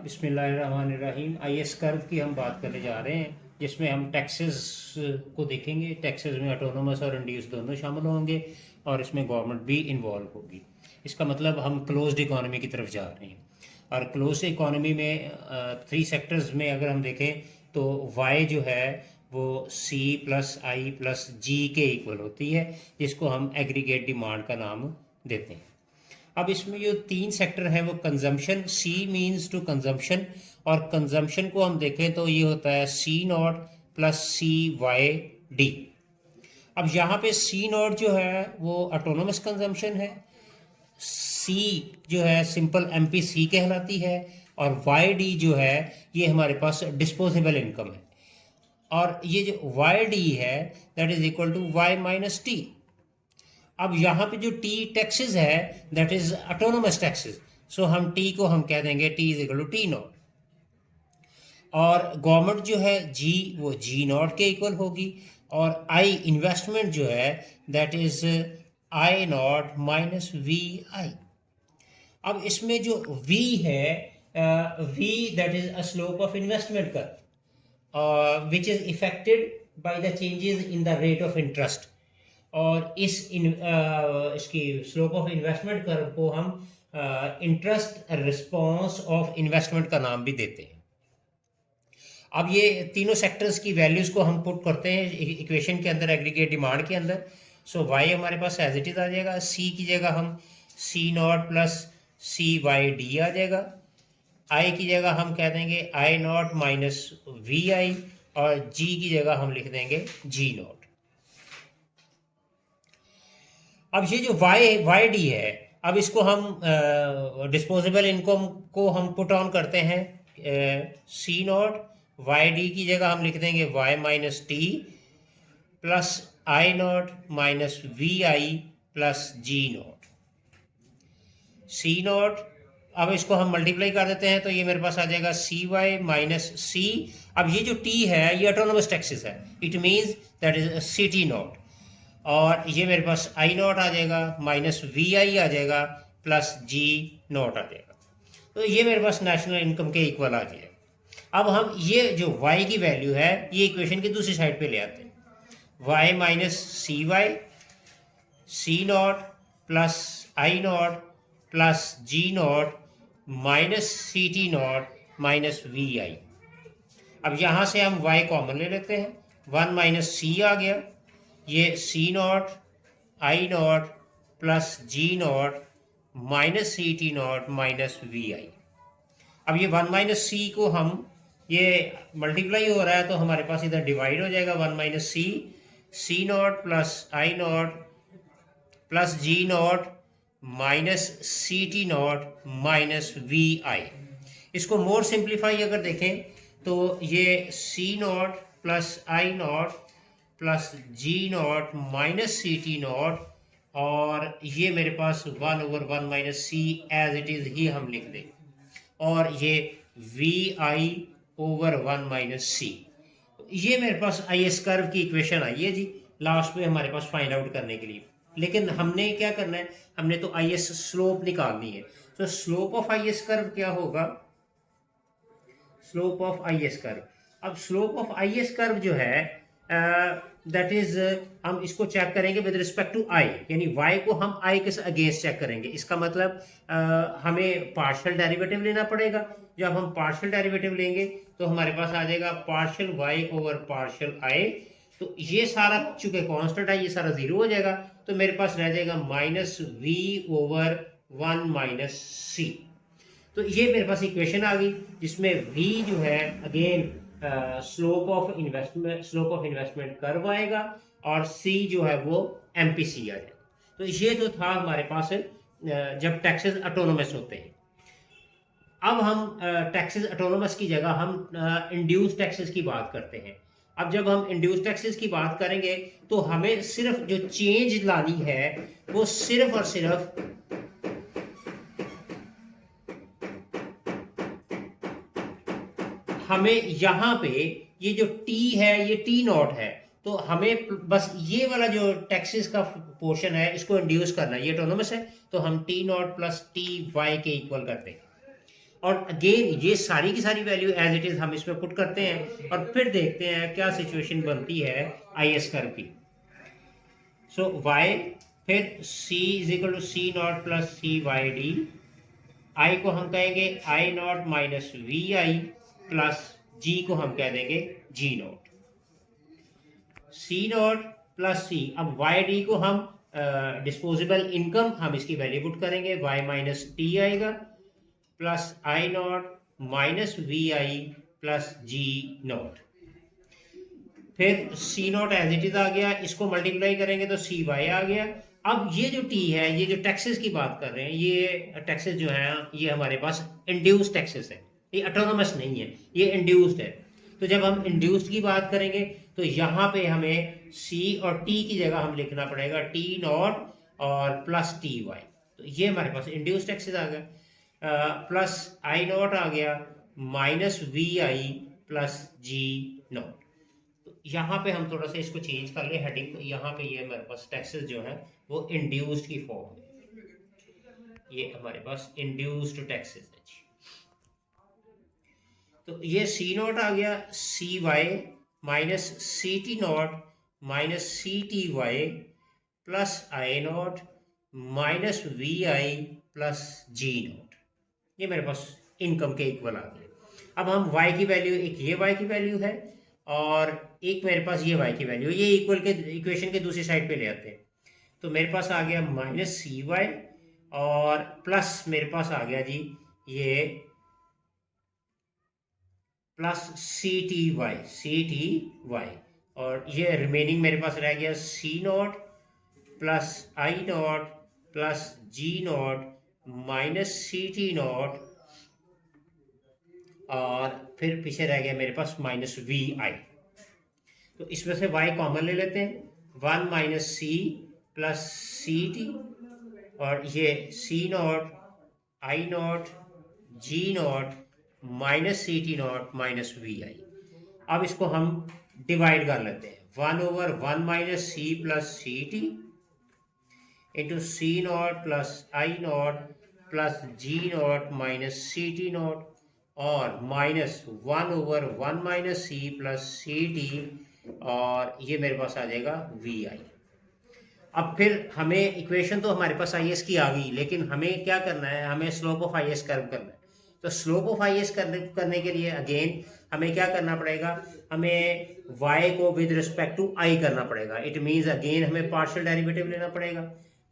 बिस्मिल्लाहिर्रहमानिर्रहीम। IS curve की हम बात करने जा रहे हैं, जिसमें हम टैक्सेस को देखेंगे। टैक्सेस में ऑटोनोमस और इंड्यूस दोनों शामिल होंगे और इसमें गवर्नमेंट भी इन्वॉल्व होगी। इसका मतलब हम क्लोज्ड इकोनॉमी की तरफ जा रहे हैं। और क्लोज्ड इकोनॉमी में थ्री सेक्टर्स में अगर हम देखें तो वाई जो है वो सी प्लस आई प्लस जी के इक्वल होती है, जिसको हम एग्रीगेट डिमांड का नाम देते हैं। अब इसमें जो तीन सेक्टर है वो consumption, C means to consumption, और कंजम्पशन को हम देखें तो ये होता है C naught plus C Y D. अब यहाँ पे सी नॉट जो है वो ऑटोनोमस कंजम्पशन है, सी जो है सिंपल एमपीसी कहलाती है, और वाई डी जो है ये हमारे पास डिस्पोजेबल इनकम है। और ये जो वाई डी है that is equal to Y minus T. अब यहाँ पे जो टी टैक्सेस है that is autonomous taxes, so हम टी को हम कह देंगे T is equal to T not. और गवर्नमेंट जो है जी वो जी नॉट के इक्वल होगी, और आई इन्वेस्टमेंट जो है that is I not minus V I. अब इसमें जो वी है, V that is a slope of investment curve which is affected by the changes in the rate of interest. और इसकी स्लोप ऑफ इन्वेस्टमेंट कर्व को हम interest response of investment का नाम भी देते हैं। अब ये तीनों सेक्टर्स की वैल्यूज को हम पुट करते हैं इक्वेशन के अंदर, एग्रीगेट डिमांड के अंदर। सो वाई हमारे पास एज इट इज आ जाएगा, सी की जगह हम C naught plus C Y D आ जाएगा, आई की जगह हम कह देंगे I not minus V I, और जी की जगह हम लिख देंगे जी नॉट। अब ये जो वाई डी है, अब इसको हम डिस्पोजेबल इनकम को हम पुट ऑन करते हैं सी नॉट, वाई डी की जगह हम लिख देंगे Y minus T plus I not minus V I plus G not. C nought, अब इसको हम मल्टीप्लाई कर देते हैं तो ये मेरे पास आ जाएगा सी वाई माइनस सी। अब ये जो टी है ये ऑटोनोमस टैक्सेस है, it means that is C T not, और ये मेरे पास आई नॉट आ जाएगा माइनस वी आई आ जाएगा प्लस जी नॉट आ जाएगा। तो ये मेरे पास नेशनल इनकम के इक्वल आ जाएगा। अब हम ये जो y की वैल्यू है ये इक्वेशन की दूसरी साइड पे ले आते हैं, y minus C Y C naught plus I naught plus G naught minus C T naught minus V I. अब यहाँ से हम y कॉमन ले लेते हैं, 1 माइनस सी आ गया, ये C naught I naught plus G naught minus C T naught minus V I. अब ये 1 माइनस सी को हम, ये मल्टीप्लाई हो रहा है तो हमारे पास इधर डिवाइड हो जाएगा, 1 minus C, C naught plus I naught plus G naught minus C T naught minus V I. इसको मोर सिंप्लीफाई अगर देखें तो ये C naught plus I naught plus G naught minus C T not, और ये मेरे पास 1 over 1 minus C as it is ही हम लिख दें, और ये V I over 1 minus C. ये मेरे पास आई एस कर्व की इक्वेशन आई है जी लास्ट में हमारे पास फाइंड आउट करने के लिए। लेकिन हमने क्या करना है, हमने तो आई एस स्लोप निकालनी है। तो slope of I S curve क्या होगा, slope of I S curve. अब slope of I S curve जो है दैट इज, हम इसको चेक करेंगे विद रिस्पेक्ट टू आई, यानी y को हम i के अगेंस्ट चेक करेंगे। इसका मतलब हमें पार्शियल डेरिवेटिव लेना पड़ेगा। जब हम पार्शियल डेरिवेटिव लेंगे तो हमारे पास आ जाएगा partial y over partial i। तो ये सारा चूंकि कांस्टेंट है ये सारा जीरो हो जाएगा, तो मेरे पास रह जाएगा माइनस वी ओवर 1 माइनस सी। तो ये मेरे पास इक्वेशन आ गई जिसमें v जो है again slope of investment curve आएगा, और c जो है वो एमपीसी आ जाएगा। तो ये जो था हमारे पास जब टैक्सेस ऑटोनोमस होते हैं। अब हम टैक्सेस ऑटोनोमस की जगह हम इंड्यूस टैक्सेस की बात करते हैं। अब जब हम इंड्यूस टैक्सेस की बात करेंगे तो हमें सिर्फ जो चेंज लानी है वो सिर्फ और सिर्फ हमें यहाँ पे ये जो टी है ये टी नॉट है, तो हमें बस ये वाला जो टैक्सेस का पोर्शन है इसको इंड्यूस करना है। ये ऑटोनोमस है तो हम T nought plus T Y के इक्वल करते हैं। और अगेन ये सारी की सारी वैल्यू एज इट इज हम इसमें पुट करते हैं और फिर देखते हैं क्या सिचुएशन बनती है आई एस कर्व की। सो y, फिर c is equal to C naught plus C Y D, I को हम कहेंगे I not minus V I plus G को हम कह देंगे G not, C naught plus C. अब वाई डी को हम डिस्पोजेबल इनकम हम इसकी वैल्यू पुट करेंगे, y माइनस टी आएगा plus I not minus V I plus G naught, फिर C naught as it is आ गया, इसको मल्टीप्लाई करेंगे तो सी वाई आ गया। अब ये जो टी है, ये जो टैक्सेस की बात कर रहे हैं, ये टैक्सेस जो है ये हमारे पास इंड्यूस्ड टैक्सेस है, ये ऑटोनोमस नहीं है, ये इंड्यूस्ड है। तो जब हम इंड्यूस्ड की बात करेंगे तो यहाँ पे हमें सी और टी की जगह हम लिखना पड़ेगा टी नॉट और प्लस टी वाई। तो ये हमारे पास इंड्यूस्ड टैक्सेस आ गया, प्लस आई नॉट आ गया minus V I plus G nought. तो यहाँ पे हम थोड़ा सा इसको चेंज कर ले हेडिंग, तो यहाँ पे ये हमारे पास टैक्सेस जो है वो इंड्यूस्ड की फॉर्म में, ये हमारे पास इंड्यूस्ड टैक्सेस है जी। तो ये सी नॉट आ गया C Y minus C T naught minus C T Y plus I not minus V I plus G naught, ये मेरे पास इनकम के इक्वल आ गया। अब हम y की वैल्यू, एक ये y की वैल्यू है और एक मेरे पास ये y की वैल्यू है, ये इक्वल के इक्वेशन के दूसरी साइड पे ले आते हैं। तो मेरे पास आ गया माइनस सी वाई और प्लस मेरे पास आ गया जी ये प्लस सी टी वाई, और ये रिमेनिंग मेरे पास रह गया C naught plus I naught plus G naught minus C T not, और फिर पीछे रह गया मेरे पास माइनस वी आई। तो इसमें से y कॉमन ले लेते हैं, 1 minus C plus C T, और ये C naught I naught G naught minus C T naught minus V I. अब इसको हम डिवाइड कर लेते हैं, 1/1 minus C plus C T into C naught plus I naught plus G naught minus C T not, और minus 1/1 minus C plus C T, और ये मेरे पास आ जाएगा वी आई। अब फिर हमें इक्वेशन तो हमारे पास आई एस की आ गई, लेकिन हमें क्या करना है, हमें slope of I S curve करना है। तो स्लोप ऑफ आई एस करने के लिए अगेन हमें क्या करना पड़ेगा, हमें y को विद रिस्पेक्ट टू i करना पड़ेगा। इट मीन्स अगेन हमें पार्शियल डेरिवेटिव लेना पड़ेगा।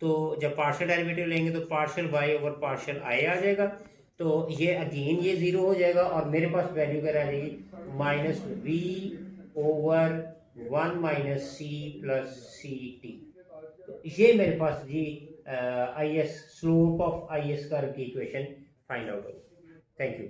तो जब पार्शियल डेरिवेटिव लेंगे तो partial y over partial i आ जाएगा, तो ये अगेन ये जीरो हो जाएगा और मेरे पास वैल्यू क्या रह जाएगी, minus v over 1 minus C plus C T. तो ये मेरे पास जी I S slope of I S curve की इक्वेशन फाइंड आउट होगी। Thank you.